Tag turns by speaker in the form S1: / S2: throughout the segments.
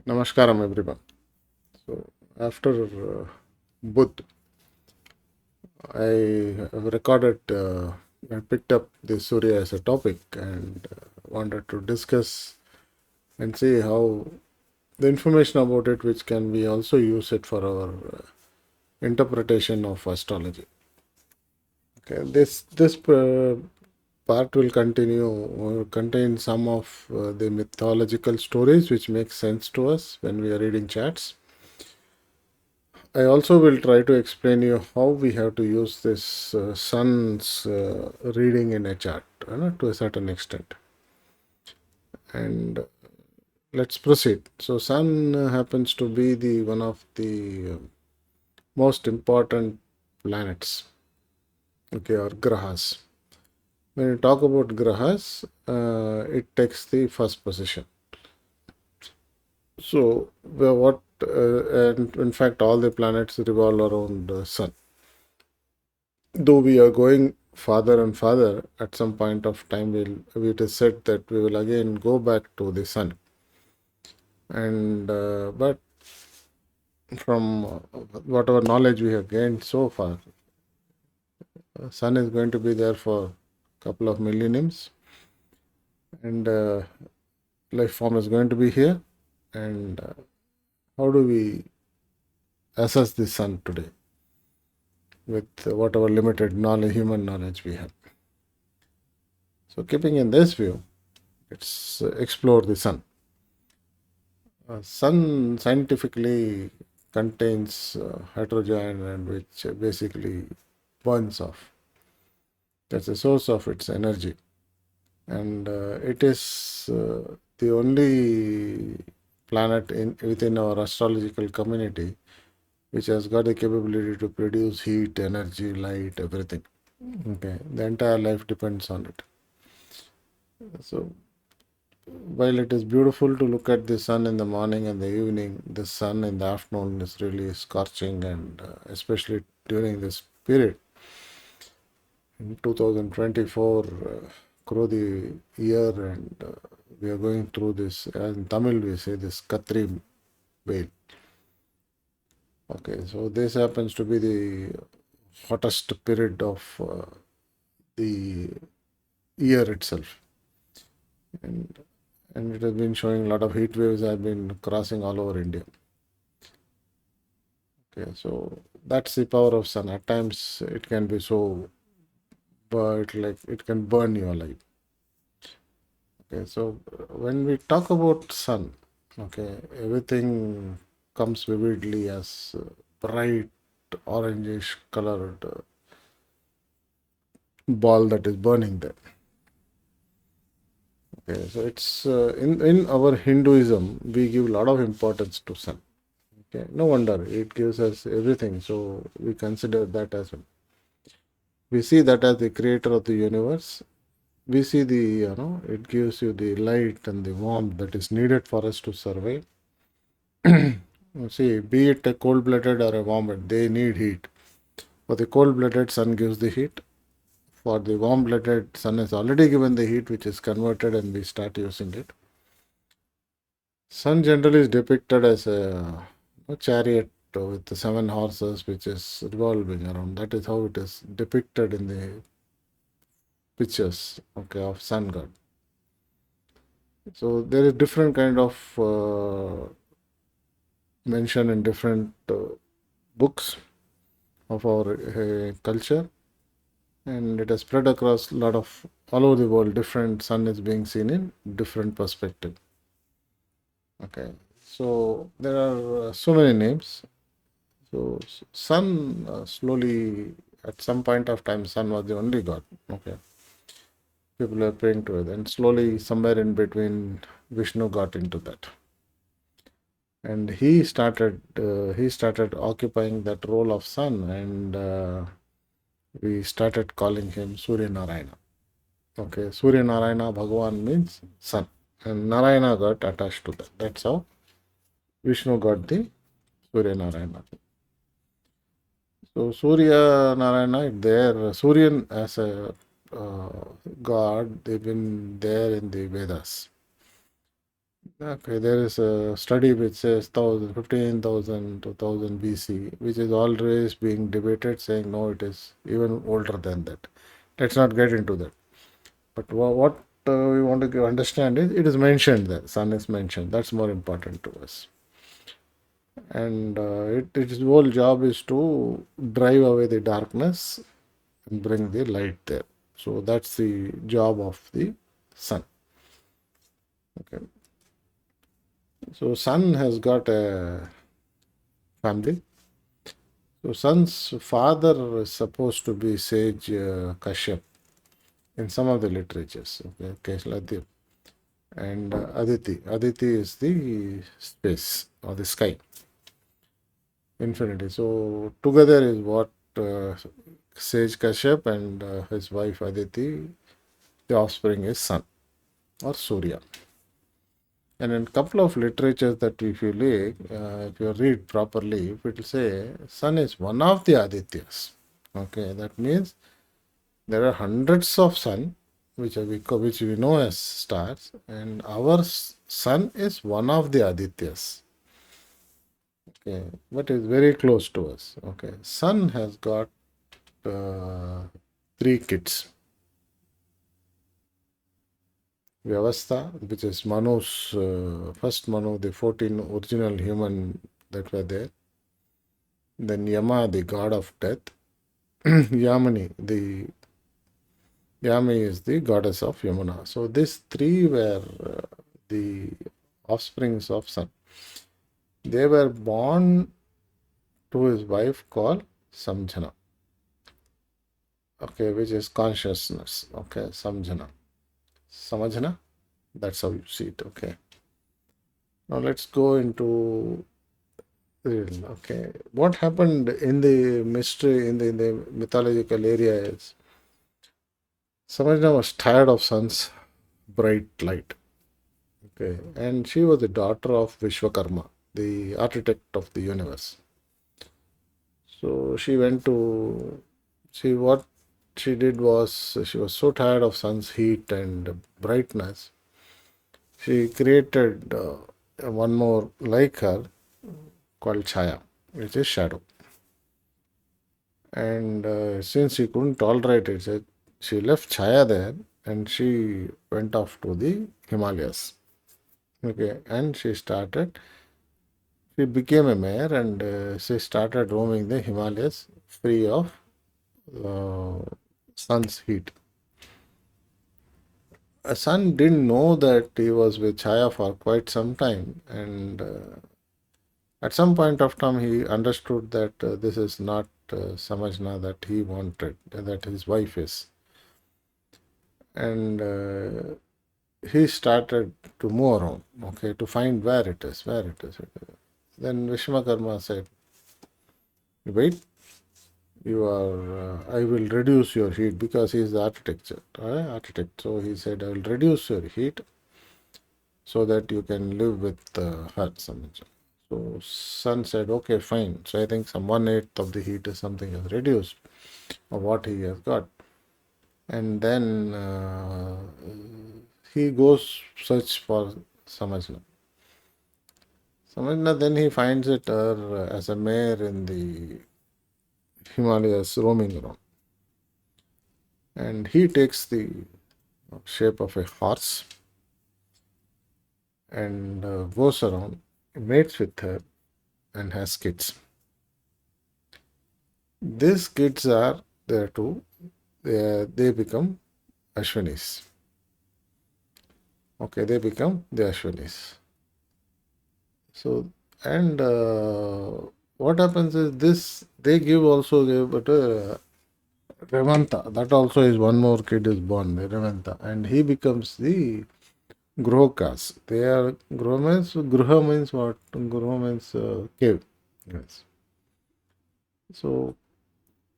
S1: Namaskaram, everyone. So, after Buddh, I have recorded, I picked up the Surya as a topic and wanted to discuss and see how the information about it, which can we also use it for our interpretation of astrology. Okay, this part will continue or contain some of the mythological stories which make sense to us when we are reading charts. I also will try to explain you how we have to use this sun's reading in a chart to a certain extent. And let's proceed. So sun happens to be the one of the most important planets, okay, or grahas. When you talk about grahas, it takes the first position. So and in fact, all the planets revolve around the sun. Though we are going farther and farther, at some point of time, it is said that we will again go back to the sun. And but from whatever knowledge we have gained so far, sun is going to be there for a couple of millenniums, and life form is going to be here. And how do we assess the sun today with whatever limited knowledge, human knowledge we have? So, keeping in this view, let's explore the sun. Sun scientifically contains hydrogen and which basically burns off. That's the source of its energy. And it is the only planet within our astrological community which has got the capability to produce heat, energy, light, everything. Okay, the entire life depends on it. So while it is beautiful to look at the sun in the morning and the evening, the sun in the afternoon is really scorching, and especially during this period in 2024, Krodi year, and we are going through this. In Tamil, we say this Katri veil. Okay, so this happens to be the hottest period of the year itself, and it has been showing a lot of heat waves have been crossing all over India. Okay, so that's the power of sun. At times it can be so, but like it can burn you alive. Okay, so when we talk about sun, okay, everything comes vividly as bright orangish colored ball that is burning there. Okay, so it's in our Hinduism we give a lot of importance to sun. Okay, no wonder it gives us everything. So we consider that as well. We see that as the creator of the universe. We see it gives you the light and the warmth that is needed for us to survive. See, be it a cold-blooded or a warm-blooded, they need heat. For the cold-blooded, sun gives the heat. For the warm-blooded, sun has already given the heat, which is converted, and we start using it. Sun generally is depicted as a chariot with the 7 horses, which is revolving around. That is how it is depicted in the pictures, okay, of sun god. So there is different kind of mention in different books of our culture, and it has spread across a lot of all over the world. Different sun is being seen in different perspective. Okay, so there are so many names. So sun slowly at some point of time sun was the only god. Okay, people are praying to it, and slowly somewhere in between Vishnu got into that, and he started occupying that role of sun, and we started calling him Surya-Narayana. Okay, Surya-Narayana Bhagavan means sun, and Narayana got attached to that. That's how Vishnu got the Surya-Narayana. So Surya-Narayana, there Suryan as a god, they've been there in the Vedas. Okay, there is a study which says 15,000 to 1000 BC, which is always being debated, saying no, it is even older than that. Let's not get into that. But what we want to understand is it is mentioned there. Sun is mentioned. That's more important to us. And its whole job is to drive away the darkness and bring the light there. So that's the job of the sun. Okay. So sun has got a family. So sun's father is supposed to be sage Kashyap in some of the literatures. Okay, Kasyapa and Aditi. Aditi is the space or the sky, infinity. So together is what sage Kashyap and his wife Aditi. The offspring is sun or Surya. And in a couple of literatures that if you read properly, it will say sun is one of the Adityas. Okay, that means there are hundreds of sun which we know as stars, and our sun is one of the Adityas. Okay, but it's very close to us. Okay, sun has got uh, three kids. Vyavastha, which is Manu's first Manu, the 14 original human that were there. Then Yama, the god of death. Yamini, Yami is the goddess of Yamuna. So these three were the offsprings of Sun. They were born to his wife called Samjana. Okay, which is consciousness. Okay, Samjana. Samajana? That's how you see it. Okay. Now let's go into real. Okay. What happened in the mystery, in the mythological area is Samajana was tired of Sun's bright light. Okay. And she was the daughter of Vishwakarma, the architect of the universe. So she went to see what she did was she was so tired of sun's heat and brightness. She created one more like her called Chaya, which is shadow. And since she couldn't tolerate it, she left Chaya there and she went off to the Himalayas. Okay, and she became a mare and she started roaming the Himalayas free of uh, sun's heat. A son didn't know that he was with Chaya for quite some time, and at some point of time he understood that this is not Samajna that he wanted, that his wife is, and he started to move around, okay, to find where it is, where it is. Then Vishwakarma said, "Wait, I will reduce your heat because he is the architect. So he said, I will reduce your heat so that you can live with her." So son said, okay, fine. So I think some 1/8 of the heat is something is reduced of what he has got. And then he goes search for Samajna. Samajna then he finds it as a mare in the Himalayas roaming around. And he takes the shape of a horse and goes around, mates with her, and has kids. These kids are there too. They become Ashwinis. Okay, they become the Ashwinis. So, and what happens is this, they give also give, but Revanta, that also is one more kid is born, Revanta, and he becomes the Grohokas. They are Gruha means what? Gruha means cave. Yes. So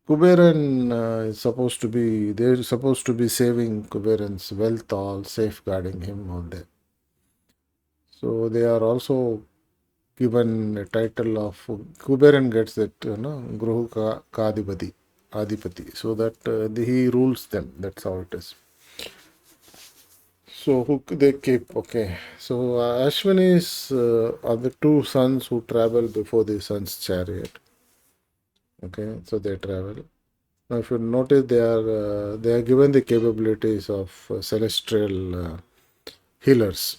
S1: Kuberan is supposed to be, they're supposed to be saving Kuberan's wealth, all safeguarding him all there. So they are also given a title of Kuberan gets that, Gruhu Kadipati, Adipati, so that he rules them. That's how it is. So who they keep? Okay. So Ashwinis are the two suns who travel before the sun's chariot. Okay, so they travel. Now, if you notice, they are given the capabilities of celestial healers,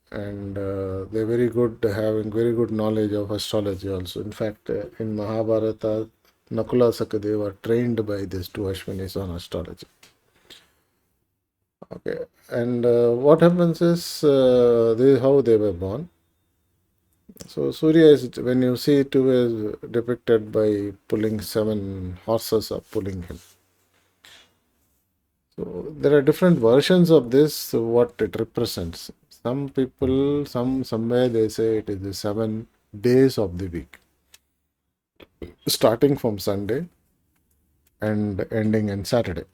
S1: and they're very good, having very good knowledge of astrology. Also, in fact, in Mahabharata, Nakula Sakadeva were trained by these two Ashwinis on astrology. Okay, and what happens is this is how they were born. So Surya is, when you see it, is depicted by pulling 7 horses are pulling him. So there are different versions of this, what it represents. Some people, somewhere they say it is the 7 days of the week, starting from Sunday and ending in Saturday.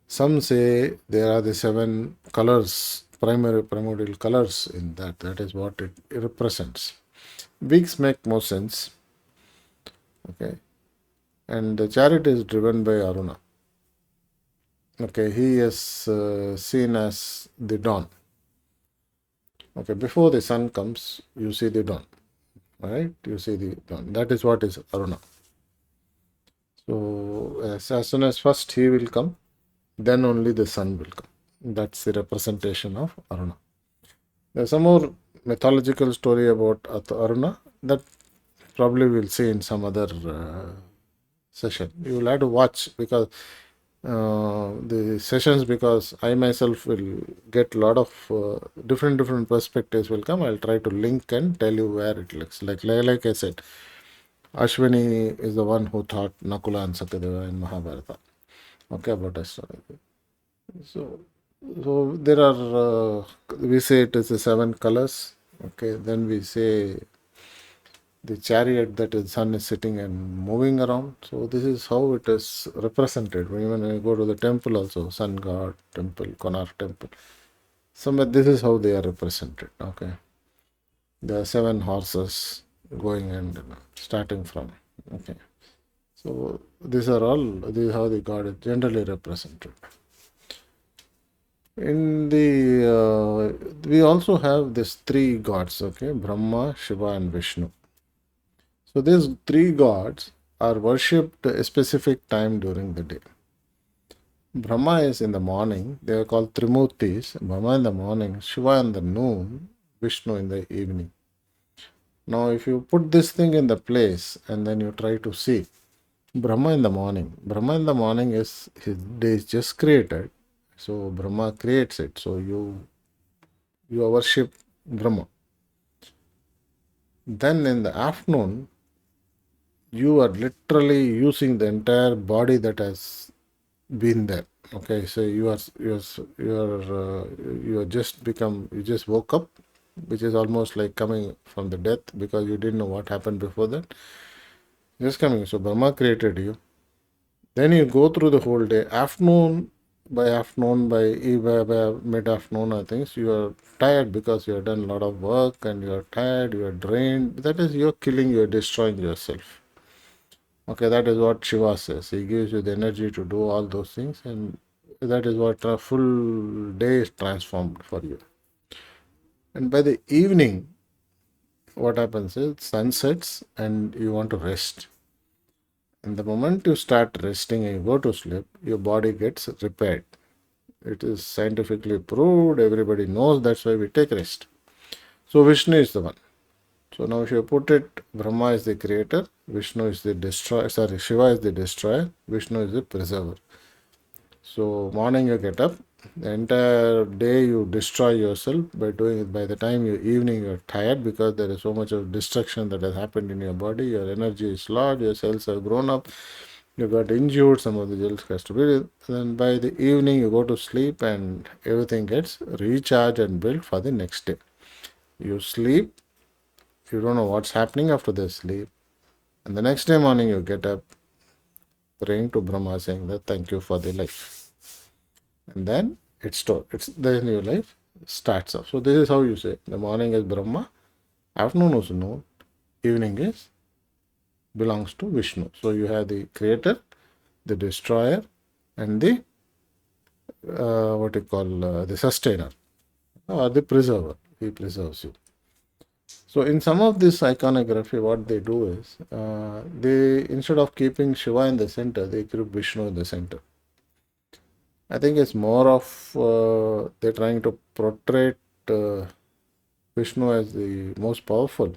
S1: Some say there are the 7 colors, primordial colors in that. That is what it represents. Weeks make more sense. Okay. And the chariot is driven by Aruna. Okay, he is seen as the dawn. Okay, before the sun comes, you see the dawn. Right? You see the dawn. That is what is Aruna. So as soon as first he will come, then only the sun will come. That's the representation of Aruna. There's some more mythological story about Aruna that probably we'll see in some other session. You will have to watch because the sessions, because I myself will get a lot of different perspectives will come. I'll try to link and tell you where it looks like I said, Ashwini is the one who taught Nakula and Sakadeva in Mahabharata. Okay, about astrology. So, so there are we say it is the 7 colors. Okay, then we say the chariot, that is sun is sitting and moving around. So this is how it is represented. When you go to the temple also, sun god temple, Konark temple. Somewhere this is how they are represented. Okay. There are 7 horses going and starting from. Okay. So these are all, this is how the god is generally represented. In the we also have these 3 gods, okay, Brahma, Shiva, and Vishnu. So these 3 gods are worshipped a specific time during the day. Brahma is in the morning, they are called Trimurtis. Brahma in the morning, Shiva in the noon, Vishnu in the evening. Now, if you put this thing in the place and then you try to see Brahma in the morning, Brahma in the morning is his day is just created, so Brahma creates it. So you worship Brahma. Then in the afternoon, you are literally using the entire body that has been there. Okay, so you are just become, you just woke up, which is almost like coming from the death because you didn't know what happened before that. Just coming. So Brahma created you. Then you go through the whole day. Afternoon, by mid afternoon, I think so you are tired because you have done a lot of work and you are tired, you are drained. That is, you're killing, you're destroying yourself. Okay, that is what Shiva says. He gives you the energy to do all those things, and that is what a full day is transformed for you. And by the evening, what happens is sun sets and you want to rest. And the moment you start resting and you go to sleep, your body gets repaired. It is scientifically proved, everybody knows, that's why we take rest. So Vishnu is the one. So now if you put it, Brahma is the creator, Vishnu is the destroyer, sorry, Shiva is the destroyer, Vishnu is the preserver. So morning you get up, the entire day you destroy yourself by doing it. By the time you evening you're tired because there is so much of destruction that has happened in your body. Your energy is lost, your cells have grown up, you got injured, some of the cells has to be. Then by the evening you go to sleep and everything gets recharged and built for the next day. You sleep, you don't know what's happening after the sleep. And the next day morning you get up praying to Brahma saying that thank you for the life. And then it's the new life starts up. So this is how you say the morning is Brahma, afternoon is noon, evening is belongs to Vishnu. So you have the creator, the destroyer, and the what you call the sustainer or the preserver. He preserves you. So in some of this iconography, what they do is they, instead of keeping Shiva in the center, they keep Vishnu in the center. I think it's more of they're trying to portray uh, Vishnu as the most powerful.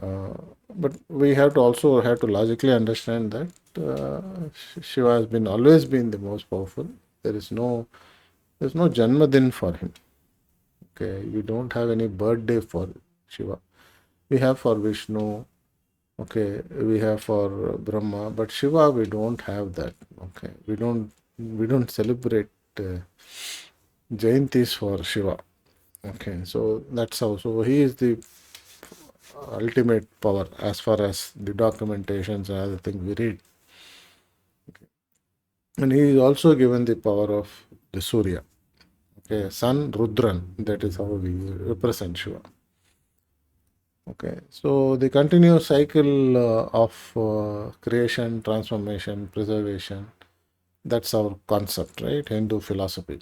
S1: Uh, but we have to also have to logically understand that Shiva has been always been the most powerful. There's no Janmadin for him. Okay, you don't have any birthday for Shiva. We have for Vishnu. Okay, we have for Brahma, but Shiva we don't have that. Okay, we don't celebrate Jayantis for Shiva. Okay, so that's how. So he is the ultimate power as far as the documentations and other things we read. And he is also given the power of the Surya. Okay, Sun Rudran, that is how we represent Shiva. Okay, so the continuous cycle of creation, transformation, preservation, that's our concept, right? Hindu philosophy.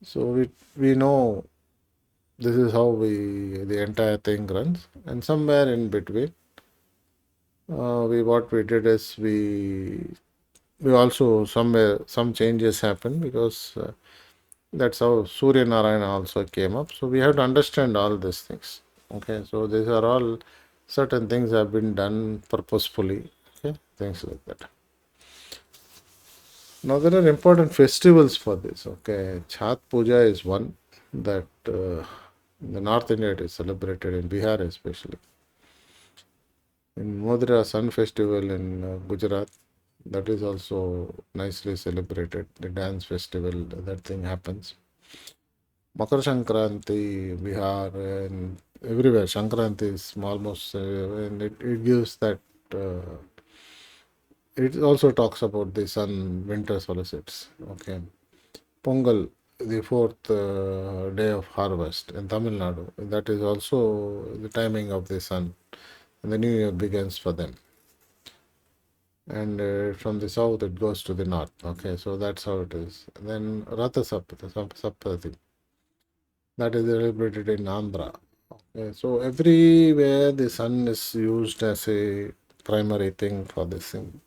S1: So we know this is how the entire thing runs, and somewhere in between, what we did is we also somewhere some changes happen because that's how Surya-Narayana also came up. So we have to understand all these things. Okay, so these are all certain things have been done purposefully. Okay, things like that. Now there are important festivals for this. Okay, Chhat Puja is one that in the North India it is celebrated in Bihar especially. In Modra Sun Festival in Gujarat, that is also nicely celebrated. The dance festival, that thing happens. Makar Sankranti, Bihar, and everywhere. Sankranti is almost, and it gives that. It also talks about the sun winter solstice. Okay, Pongal, the fourth day of harvest in Tamil Nadu. That is also the timing of the sun, and the new year begins for them. And from the south it goes to the north. Okay, so that's how it is. Then Ratha Saptati, that is celebrated in Andhra. Okay, so everywhere the sun is used as a primary thing for this thing.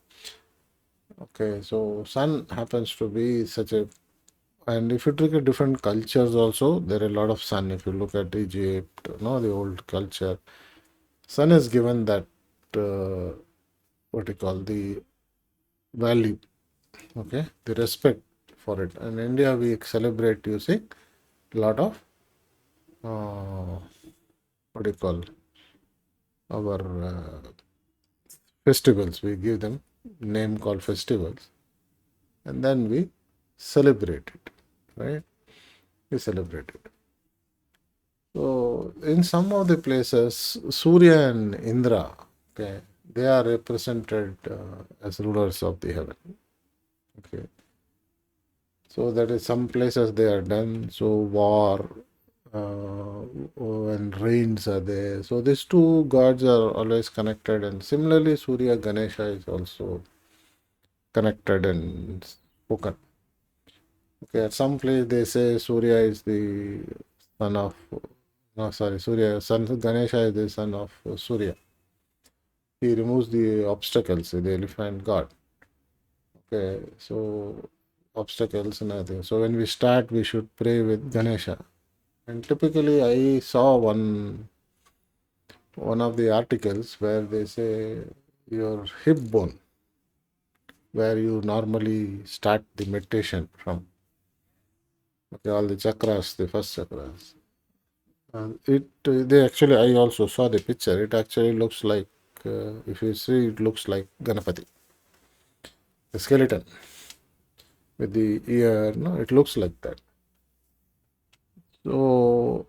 S1: Okay, so sun happens to be such a, and if you look at different cultures also, there are a lot of sun. If you look at Egypt, the old culture, sun is given that what you call the value, okay, the respect for it. And in India, we celebrate using a lot of what do you call our festivals. We give them name called festivals, and then we celebrate it, right? We celebrate it. So in some of the places, Surya and Indra, okay, they are represented as rulers of the heaven. Okay, so that is some places they are done. So war and rains are there. So these two gods are always connected, and similarly, Surya Ganesha is also connected and spoken. Okay, at some place they say Surya is the son of, no, sorry, Surya, son Ganesha is the son of Surya. He removes the obstacles, the elephant god. Okay, so obstacles and everything. So when we start, we should pray with Ganesha. And typically, I saw one of the articles where they say your hip bone, where you normally start the meditation from. Okay, all the chakras, the first chakras. And they actually, I also saw the picture. It actually looks like, if you see, it looks like Ganapati, the skeleton with the ear. No, it looks like that. So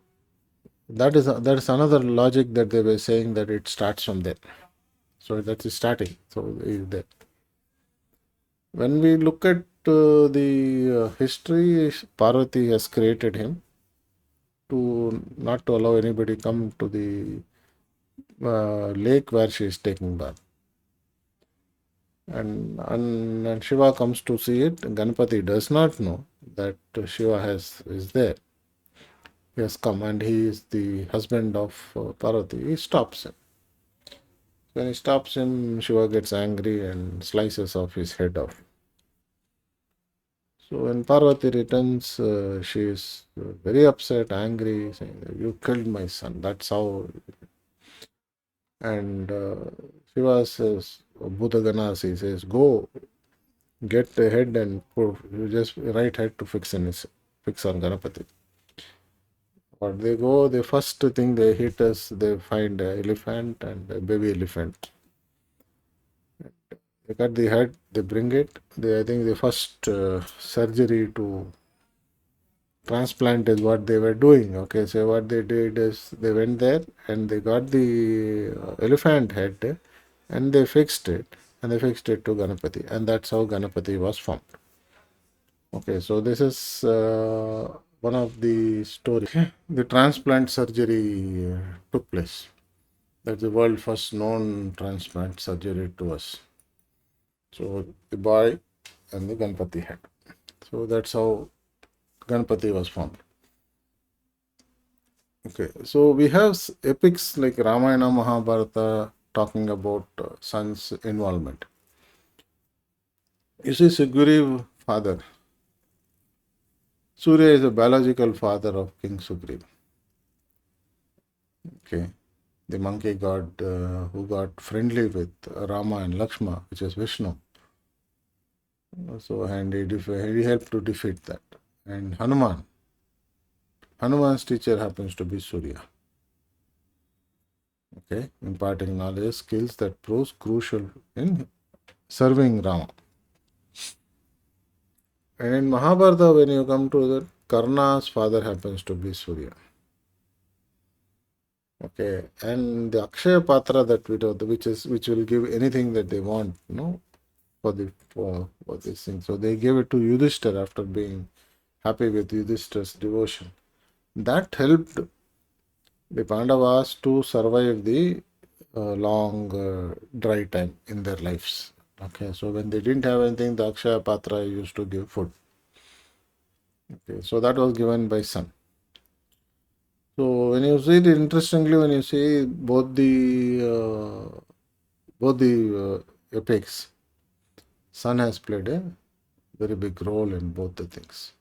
S1: that is another logic that they were saying that it starts from there. So that is starting. So is that when we look at the history, Parvati has created him to not to allow anybody come to the lake where she is taking bath. And Shiva comes to see it. Ganapati does not know that Shiva is there. He has come and he is the husband of Parvati. He stops him. When he stops him, Shiva gets angry and slices off his head off. So when Parvati returns, she is very upset, angry, saying, "You killed my son." That's how. And Shiva says, Bhutaganas, he says, "Go get the head and you just right head to fix on Ganapati." But they go, the first thing they hit is they find an elephant and a baby elephant. They cut the head, they bring it. I think the first surgery to transplant is what they were doing. Okay, so what they did is they went there and they got the elephant head and they fixed it to Ganapati, and that's how Ganapati was formed. Okay, so this is one of the stories. Okay. The transplant surgery took place. That's the world first known transplant surgery to us. So the boy and the Ganpati head. So that's how Ganpati was formed. Okay, so we have epics like Ramayana, Mahabharata talking about son's involvement. You see, Sugriv father. Surya is a biological father of King Sugriv. Okay, the monkey god who got friendly with Rama and Lakshma, which is Vishnu. So, and he helped to defeat that. And Hanuman's teacher happens to be Surya. Okay, imparting knowledge, skills that proves crucial in serving Rama. And in Mahabharata, when you come to that, Karna's father happens to be Surya. Okay, and the Akshaya Patra that we do, which will give anything that they want, for this thing. So they gave it to Yudhishthir after being happy with Yudhishthir's devotion. That helped the Pandavas to survive the long dry time in their lives. Okay, so when they didn't have anything, the Akshaya Patra used to give food. Okay, so that was given by sun. So when you see it, interestingly, when you see both the epics, sun has played a very big role in both the things.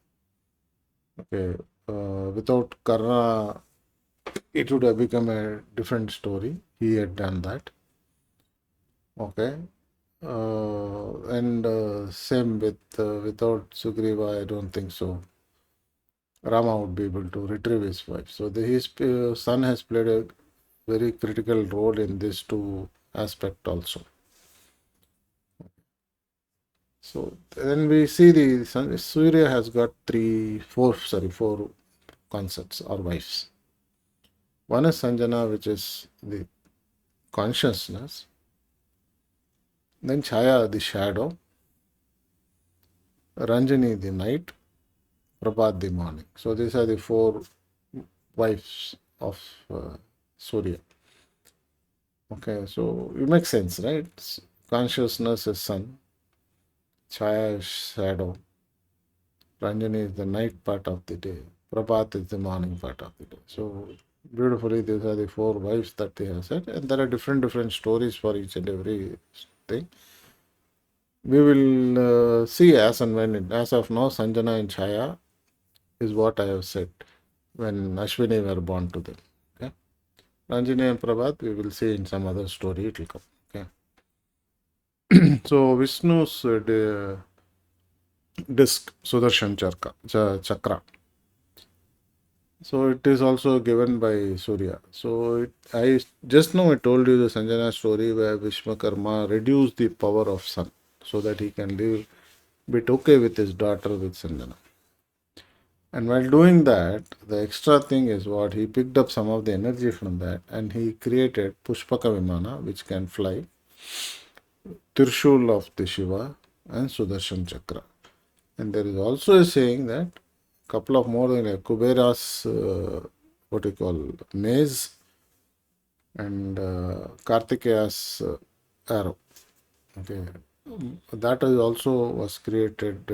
S1: Okay, without Karna, it would have become a different story. He had done that. Okay, and same with without Sugriva, I don't think so. Rama would be able to retrieve his wife. So his son has played a very critical role in these two aspects also. So then we see the sun, Surya has got four concepts or wives. One is Sanjana, which is the consciousness. Then Chaya, the shadow. Ranjani, the night. Prabhat, the morning. So these are the four wives of Surya. Okay, so it makes sense, right? Consciousness is sun. Chaya is shadow. Ranjani is the night part of the day. Prabhat is the morning part of the day. So beautifully, these are the four wives that they have said, and there are different stories for each and every thing. We will see as and when. As of now, Sanjana and Chaya is what I have said when Ashwini were born to them. Okay, Ranjini and Prabhat we will see in some other story. It will come. Okay, so Vishnu's disc Sudarshan Chakra. So it is also given by Surya. So I just now I told you the Sanjana story where Vishwakarma reduced the power of sun so that he can live bit okay with his daughter with Sanjana. And while doing that, the extra thing is what he picked up some of the energy from that and he created Pushpaka Vimana, which can fly, Tirshul of the Shiva, and Sudarshan Chakra. And there is also a saying that couple of more than Kubera's what you call maze and Kartikeya's arrow. Okay, that is also was created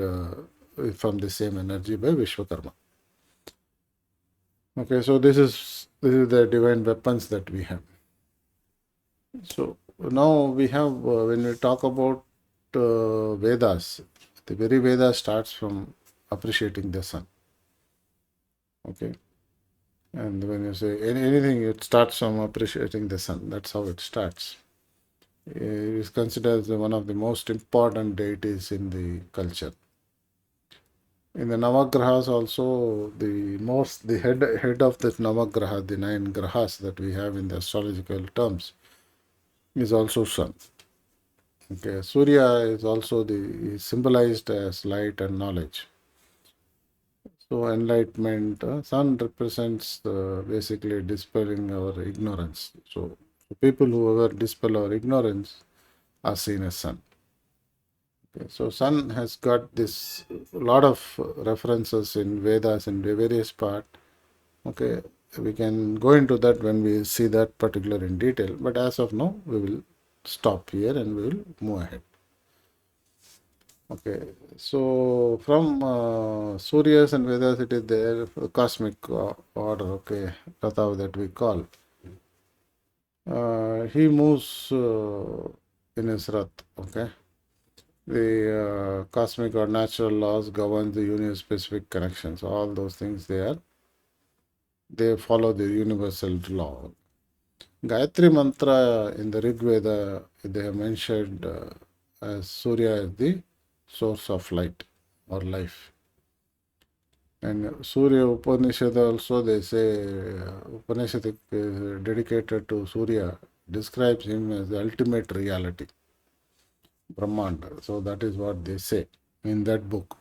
S1: from the same energy by Vishwakarma. Okay, so this is the divine weapons that we have. So now we have when we talk about Vedas, the very Veda starts from appreciating the sun. Okay, and when you say anything, it starts from appreciating the sun. That's how it starts. It is considered as one of the most important deities in the culture. In the Navagrahas also, the head of the Navagraha, the 9 grahas that we have in the astrological terms, is also sun. Okay, Surya is also is symbolized as light and knowledge. So enlightenment, sun represents basically dispelling our ignorance. So people who ever dispel our ignorance are seen as sun. Okay, so sun has got this lot of references in Vedas in the various part. Okay, we can go into that when we see that particular in detail. But as of now, we will stop here and we will move ahead. Okay, so from Suryas and Vedas, it is there cosmic order. Okay, Ratha that we call. He moves in his Rath. Okay, the cosmic or natural laws govern the universe specific connections. All those things they follow the universal law. Gayatri mantra in the Rigveda they have mentioned as Surya is the source of light or life. And Surya Upanishad also they say Upanishad is dedicated to Surya describes him as the ultimate reality, Brahmanda. So that is what they say in that book.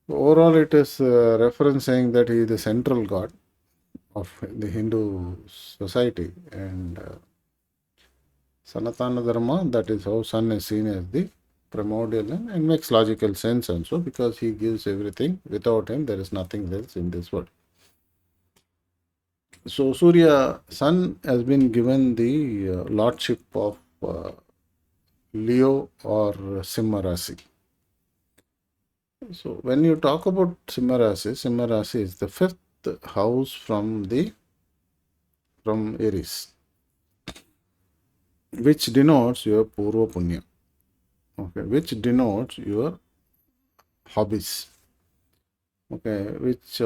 S1: Overall, it is reference saying that he is the central god of the Hindu society and Sanatana Dharma. That is how sun is seen as the primordial and makes logical sense also because he gives everything. Without him, there is nothing else in this world. So Surya, sun has been given the lordship of Leo or Simha Rasi. So when you talk about Simha Rasi is the fifth house from Aries, which denotes your Purva Punya, okay, which denotes your hobbies, okay, which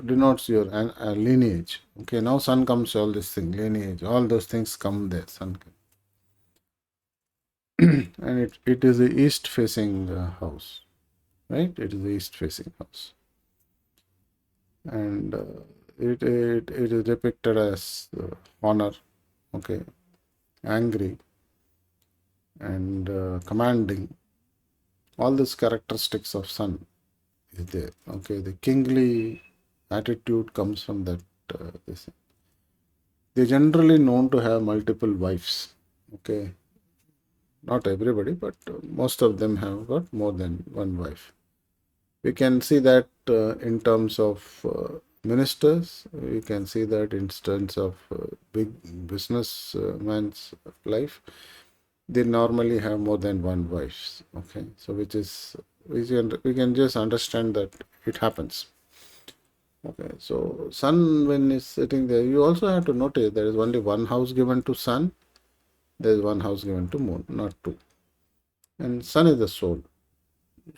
S1: denotes your lineage. Okay, now sun comes, all this thing, lineage, all those things come there, sun. And it is the east facing house, right? It is the east facing house. And it is depicted as honor, okay, angry, and commanding. All these characteristics of sun is there. Okay, the kingly attitude comes from that. This. They generally known to have multiple wives. Okay, not everybody, but most of them have got more than one wife. We can see that in terms of ministers. We can see that in terms of big business man's life. They normally have more than one wife. Okay, so we can just understand that it happens. Okay, so sun when is sitting there, you also have to notice there is only one house given to sun. There is one house given to moon, not two. And sun is the soul.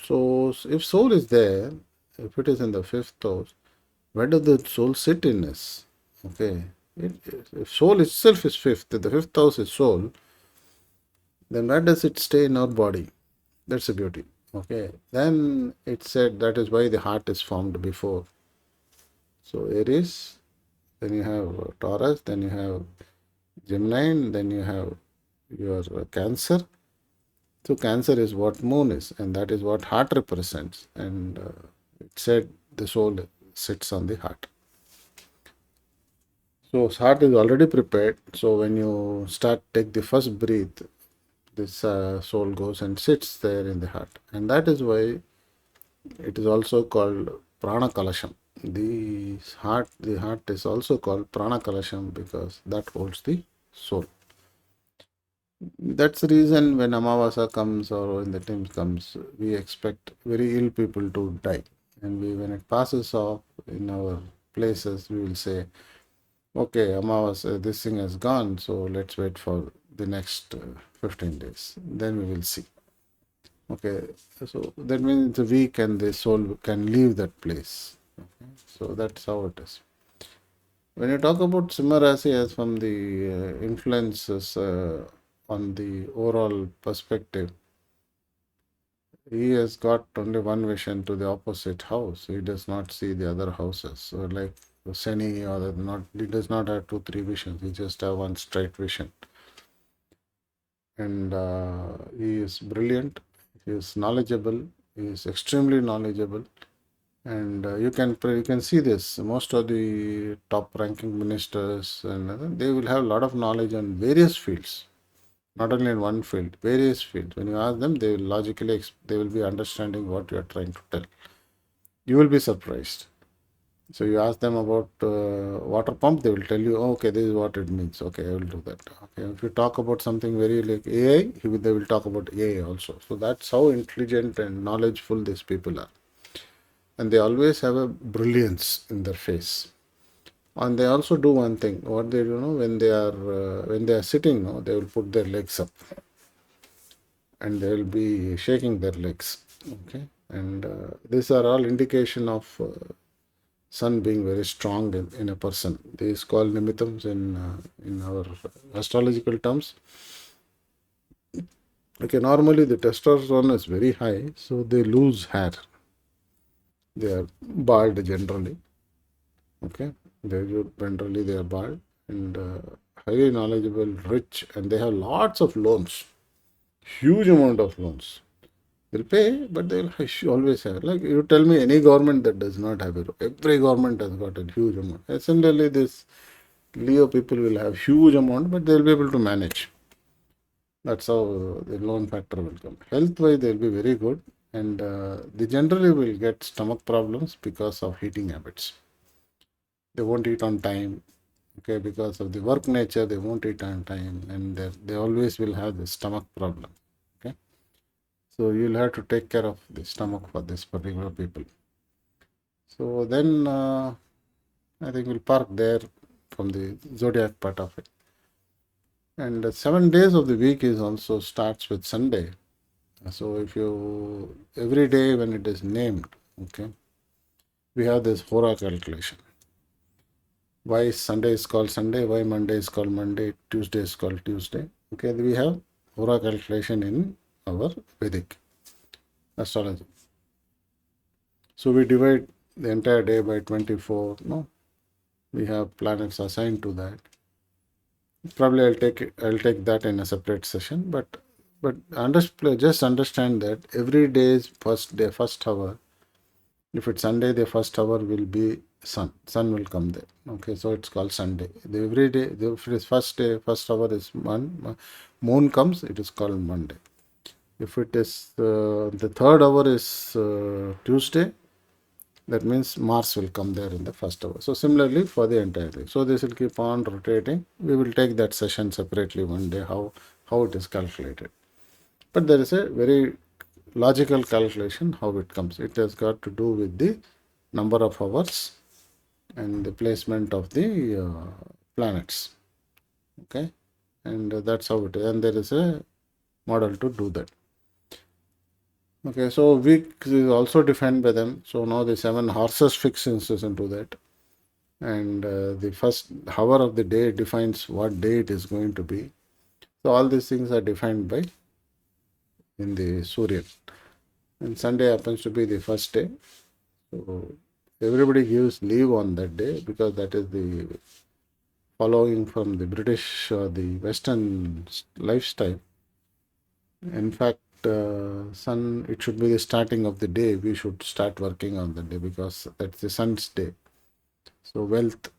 S1: So if soul is there, if it is in the fifth house, where does the soul sit in this? Okay, if soul itself is fifth, the fifth house is soul, then where does it stay in our body? That's the beauty. Okay, then it said that is why the heart is formed before. So Aries, then you have Taurus, then you have Gemini, then you have your Cancer. So Cancer is what moon is, and that is what heart represents. And it said the soul sits on the heart. So heart is already prepared. So when you take the first breath, this soul goes and sits there in the heart, and that is why it is also called prana kalasham. The heart is also called prana kalasham because that holds the soul. That's the reason when Amavasa comes or when the time comes, we expect very ill people to die. And when it passes off in our places, we will say, okay, Amavasa, this thing has gone, so let's wait for the next 15 days. Then we will see. Okay, so that means the week and the soul can leave that place. Okay? So that's how it is. When you talk about Simharasi as from the influences on the overall perspective, he has got only one vision to the opposite house. He does not see the other houses. So like Seni or not, he does not have two, three visions. He just have one straight vision. And he is brilliant. He is knowledgeable. He is extremely knowledgeable. And you can see this. Most of the top-ranking ministers and they will have a lot of knowledge on various fields, not only in one field, various fields. When you ask them, they will they will be understanding what you are trying to tell. You will be surprised. So you ask them about water pump, they will tell you, oh, okay, this is what it means. Okay, I will do that. Okay, if you talk about something very like AI, they will talk about AI also. So that's how intelligent and knowledgeful these people are, and they always have a brilliance in their face. And they also do one thing. What they do, when they are sitting, no, they will put their legs up, and they will be shaking their legs. Okay, and these are all indication of sun being very strong in a person. This is called nimittams in our astrological terms. Okay, normally the testosterone is very high, so they lose hair. They are bald generally. Okay, generally they are bald and highly knowledgeable, rich, and they have lots of loans, huge amount of loans. They'll pay, but they'll always have. Like you tell me, any government that does not have it, every government has got a huge amount. And similarly, this Leo people will have huge amount, but they'll be able to manage. That's how the loan factor will come. Health wise, they'll be very good, and they generally will get stomach problems because of eating habits. They won't eat on time. Okay, because of the work nature, they won't eat on time, and they always will have the stomach problem. Okay, so you'll have to take care of the stomach for this particular people. So then I think we'll park there from the zodiac part of it. And 7 days of the week is also starts with Sunday. So if you every day when it is named, okay, we have this hora calculation. Why Sunday is called Sunday? Why Monday is called Monday? Tuesday is called Tuesday. Okay, we have hora calculation in our Vedic astrology. So we divide the entire day by 24. No, we have planets assigned to that. Probably I'll take that in a separate session. But just understand that every day's first hour. If it's Sunday, the first hour will be sun. Sun will come there. Okay, so it's called Sunday. Every day, if it is first day, first hour is moon comes, it is called Monday. If it is the third hour is Tuesday, that means Mars will come there in the first hour. So similarly for the entire day. So this will keep on rotating. We will take that session separately one day, how it is calculated. But there is a very logical calculation how it comes. It has got to do with the number of hours and the placement of the planets. Okay, and that's how it is. And there is a model to do that. Okay, so week is also defined by them. So now the 7 horses fix into that. And the first hour of the day defines what day it is going to be. So all these things are defined by in the Surya. And Sunday happens to be the first day. So everybody gives leave on that day because that is the following from the British or the Western lifestyle. In fact, sun, it should be the starting of the day. We should start working on the day because that's the sun's day. So wealth,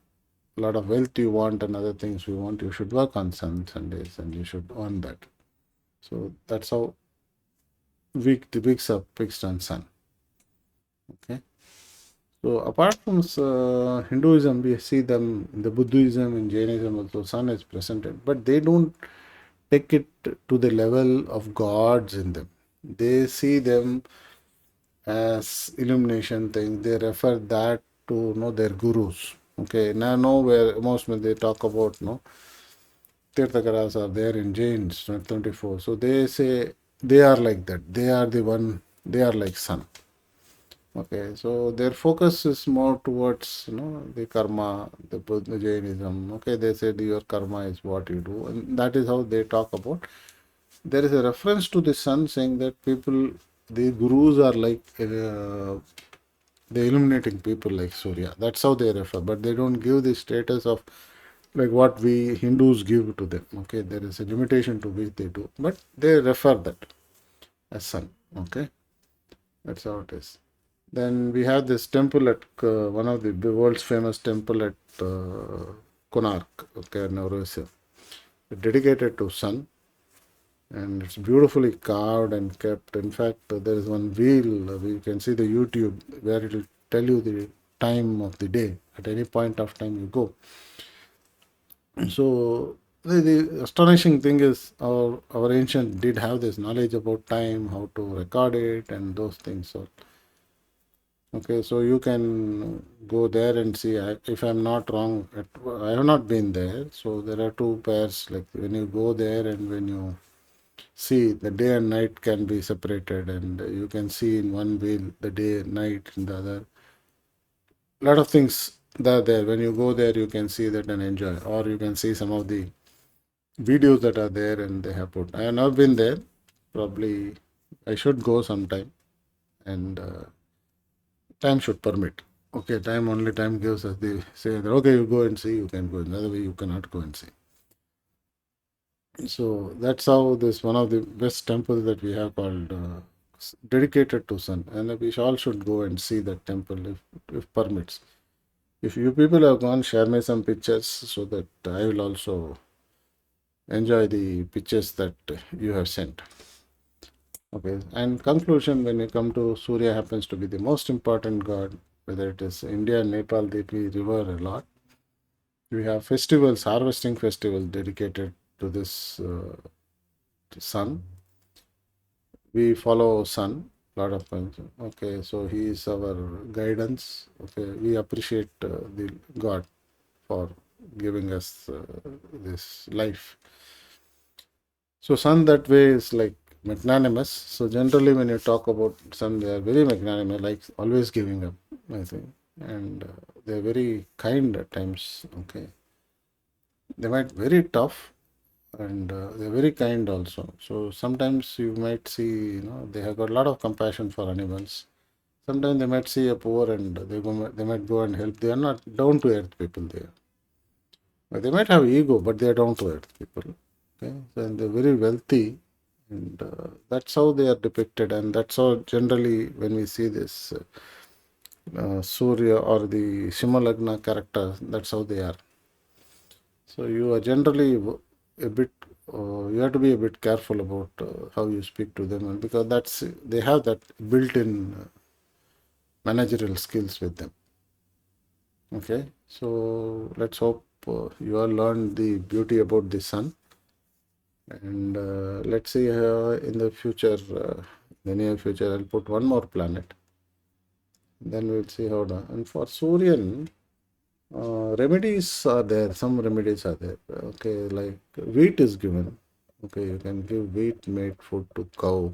S1: a lot of wealth you want and other things you want, you should work on Sundays and you should earn that. So that's how the weeks are fixed on sun. Okay. So apart from Hinduism, we see them in the Buddhism and Jainism also sun is presented, but they don't take it to the level of gods in them. They see them as illumination thing. They refer that to their gurus. Okay, now nowhere most when they talk about Tirthakaras are there in Jains 24. So they say they are like that. They are the one. They are like sun. Okay, so their focus is more towards the karma, the Jainism. Okay, they said your karma is what you do, and that is how they talk about. There is a reference to the sun saying that people, the gurus are like the illuminating people like Surya. That's how they refer, but they don't give the status of like what we Hindus give to them. Okay, there is a limitation to which they do, but they refer that as sun. Okay, that's how it is. Then we have this temple at one of the world's famous temple at Konark, okay, in Russia, dedicated to sun, and it's beautifully carved and kept. In fact, there is one wheel, you can see the YouTube, where it will tell you the time of the day at any point of time you go. So the astonishing thing is our ancient did have this knowledge about time, how to record it, and those things. So okay, so you can go there and see. If I'm not wrong, I have not been there. So there are two pairs. Like when you go there and when you see, the day and night can be separated, and you can see in one wheel the day and night in the other. A lot of things that are there. When you go there, you can see that and enjoy, or you can see some of the videos that are there and they have put. I have not been there. Probably I should go sometime, and time should permit. Okay, time gives us the say that okay, you go and see, you can go. Another way you cannot go and see. So that's how this one of the best temples that we have called dedicated to sun, and we all should go and see that temple if permits. If you people have gone, share me some pictures so that I will also enjoy the pictures that you have sent. Okay, and conclusion, when you come to Surya happens to be the most important god, whether it is India and Nepal, they revere a lot. We have festivals, harvesting festivals dedicated to this sun. We follow sun, lot of times. Okay, so he is our guidance. Okay, we appreciate the God for giving us this life. So sun that way is like magnanimous. So generally when you talk about sun, they are very magnanimous, like always giving up, I think. And they are very kind at times. Okay. They might very tough and they're very kind also. So sometimes you might see, they have got a lot of compassion for animals. Sometimes they might see a poor and they might go and help. They are not down to earth people there. They might have ego, but they are down to earth people. Okay, so, and they're very wealthy, and that's how they are depicted. And that's how generally when we see this Surya or the Shimalagna characters, that's how they are. So you are generally a bit. You have to be a bit careful about how you speak to them, and because they have that built-in managerial skills with them. Okay, so let's hope you all learned the beauty about the sun, and let's see in the future, the near future, I'll put one more planet. Then we'll see how done. And for Suryan, remedies are there. Some remedies are there. Okay, like wheat is given. Okay, you can give wheat made food to cow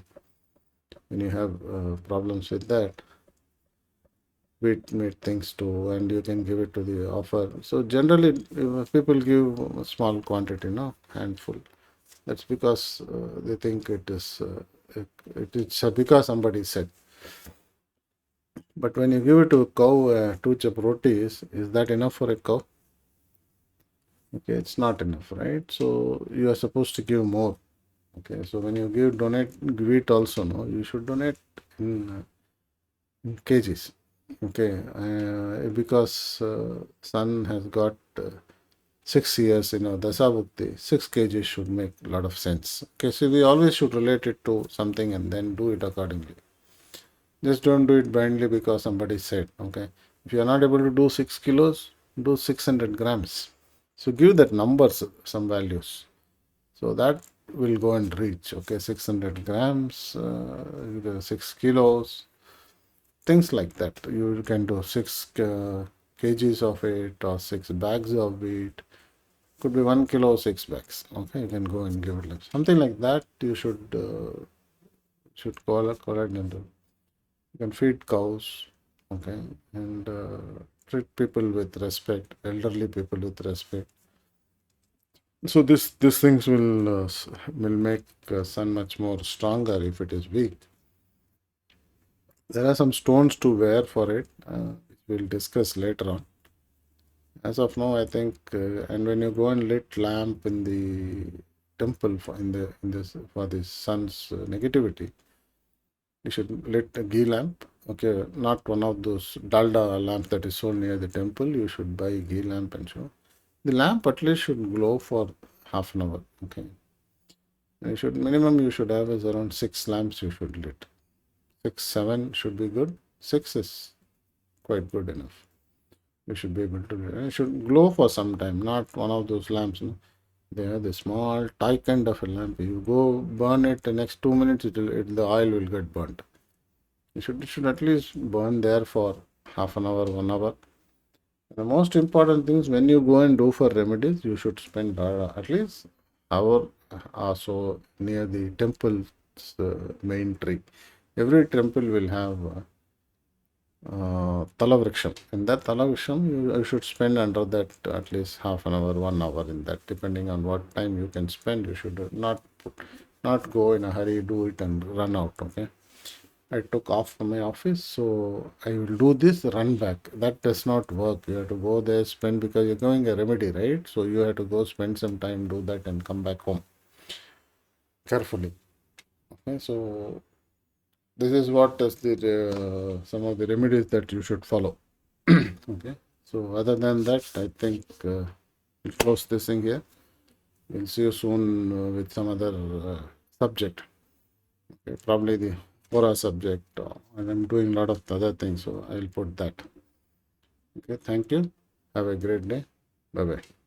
S1: when you have problems with that. Wheat made things too, and you can give it to the offer. So generally, people give a small quantity, handful. That's because they think it is because somebody said. But when you give it to a cow, two chap rotis, is that enough for a cow? Okay, it's not enough, right? So you are supposed to give more. Okay, so when you donate wheat also, no, you should donate in kgs. Okay, because sun has got 6 years, Dasabhukti, 6 kgs should make a lot of sense. Okay, so we always should relate it to something and then do it accordingly. Just don't do it blindly because somebody said, okay. If you are not able to do 6 kilos, do 600 grams. So give that numbers some values. So that will go and reach. Okay, 600 grams, 6 kilos, things like that. You can do 6 kgs of it or 6 bags of it. Could be 1 kilo, 6 bags. Okay, you can go and give it like something like that. You should call it and do. You can feed cows. Okay, and treat people with respect, elderly people with respect. So these things will make sun much more stronger if it is weak. There are some stones to wear for it, which we'll discuss later on. As of now, I think, and when you go and lit lamp in the temple in this for the sun's negativity, you should lit a ghee lamp. Okay, not one of those dalda lamps that is sold near the temple. You should buy a ghee lamp and show. The lamp at least should glow for half an hour. Okay, you should have is around 6 lamps you should lit. 6, 7 should be good. 6 is quite good enough. You should be able to do it. It should glow for some time, not one of those lamps. No? They are the small tie kind of a lamp. You go burn it the next 2 minutes, the oil will get burnt. It should at least burn there for half an hour, 1 hour. The most important thing is when you go and do for remedies, you should spend at least hour or so near the temple's main tree. Every temple will have Talavriksha. In that Talavriksha, you should spend under that at least half an hour, 1 hour in that, depending on what time you can spend. You should not go in a hurry, do it and run out. Okay. I took off from my office, so I will do this, run back. That does not work. You have to go there, spend because you're going a remedy, right? So you have to go spend some time, do that, and come back home carefully. Okay, so this is what is the some of the remedies that you should follow. Okay, so other than that, I think we'll close this thing here. We'll see you soon with some other subject. Okay, probably the Quora subject, and I'm doing a lot of other things, so I'll put that. Okay, thank you. Have a great day. Bye bye.